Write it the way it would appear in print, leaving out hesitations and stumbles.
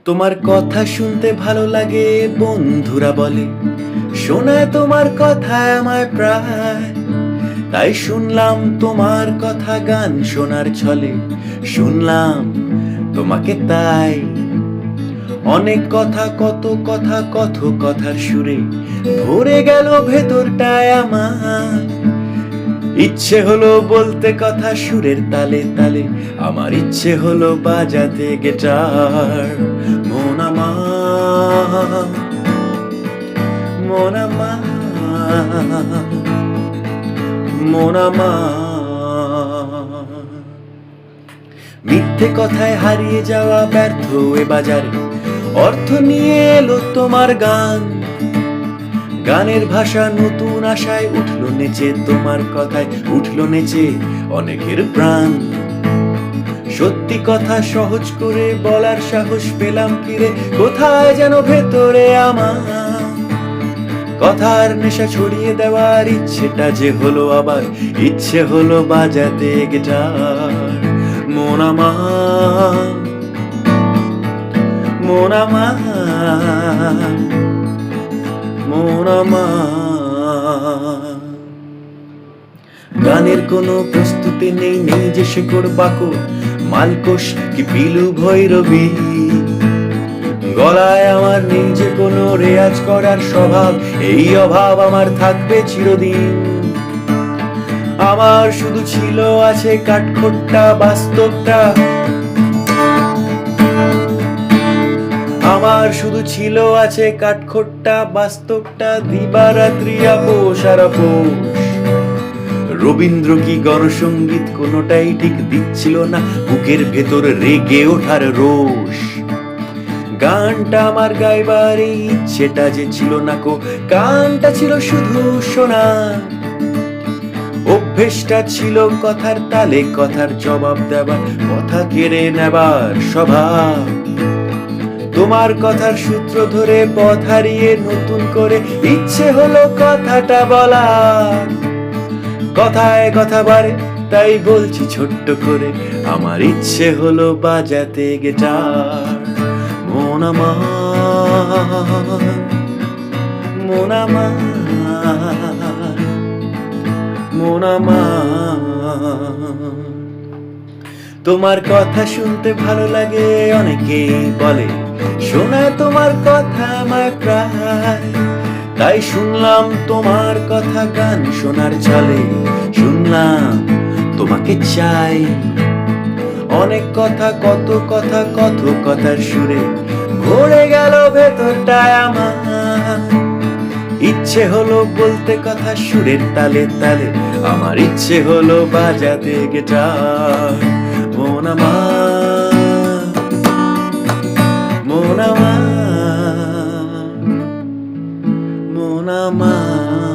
তোমার কথা শুনতে ভালো লাগে বন্ধুরা বলে, শোনায় তোমার কথায় আমায় প্রায়। তাই শুনলাম তোমার কথা গান শোনার ছলে, শুনলাম তোমাকে তাই। অনেক কথা কত কথা কত কথার সুরে ভরে গেল ভেতরটায় আমার। ইচ্ছে হলো বলতে কথা সুরের তালে তালে, আমার ইচ্ছে হলো বাজাতে গিটার। মন আমার, মন আমার, মন আমার। মিথ্যে কথায় হারিয়ে যাওয়া ব্যর্থ এ বাজারে অর্থ নিয়ে এলো তোমার গান। গানের ভাষা নতুন আশায় উঠলো নেচে, তোমার কথায় উঠলো নেচে অনেকের প্রাণ। সত্যি কথা সহজ করে বলার সাহস পেলাম ফিরে, কোথায় যেন ভেতরে আমার। কথার নেশা ছড়িয়ে দেওয়ার ইচ্ছেটা যে হলো আবার, ইচ্ছে হলো বাজাতে গিটার। মন আমার, মন আমার, মন আমার। গানের কোনো প্রস্তুতি নেই, নেই যে শেকড় বাকড়, মালকোষ কি পিলু ভৈরবী। গলায় আমার নেই যে কোনো রেয়াজ করার স্বভাব, এই অভাব আমার থাকবে চিরদিন। আমার শুধু ছিল আছে কাঠখোট্টা বাস্তবটা, আমার শুধু ছিল আছে কাঠখোট্টা বাস্তবটা। দিবারাত্রি আপোষ আর আপোষ, রবীন্দ্র কি গণসঙ্গীত কোনোটাই ঠিক দিচ্ছিল না বুকের ভেতর রেগে ওঠার রোষ। গানটা আমার গাইবার এই ইচ্ছেটা যে ছিল না কো, গানটা ছিল শুধু শোনা। অভ্যেসটা ছিল কথার তালে কথার জবাব দেবার, কথা কেড়ে নেবার স্বভাব। তোমার কথার সূত্র ধরে পথ হারিয়ে নতুন করে ইচ্ছে হলো কথাটা বলা। কথায় কথা বাড়ে তাই বলছি ছোট্ট করে, আমার ইচ্ছে হলো বাজাতে গিটার। মন আমার, মন আমার, মন আমার। তোমার কথা শুনতে ভালো লাগে অনেকেই বলে, শোনায় তোমার কথা আমায় প্রায়। তাই শুনলাম তোমার কথা গান শোনার ছলে, শুনলাম তোমাকে চাই। অনেক কথা কত কথা কত কথার সুরে ভরে গেল ভেতরটায় আমার। ইচ্ছে হলো বলতে কথা সুরের তালে তালে, আমার ইচ্ছে হলো বাজাতে গিটার। মন আমার, মন আমার, মন আমার।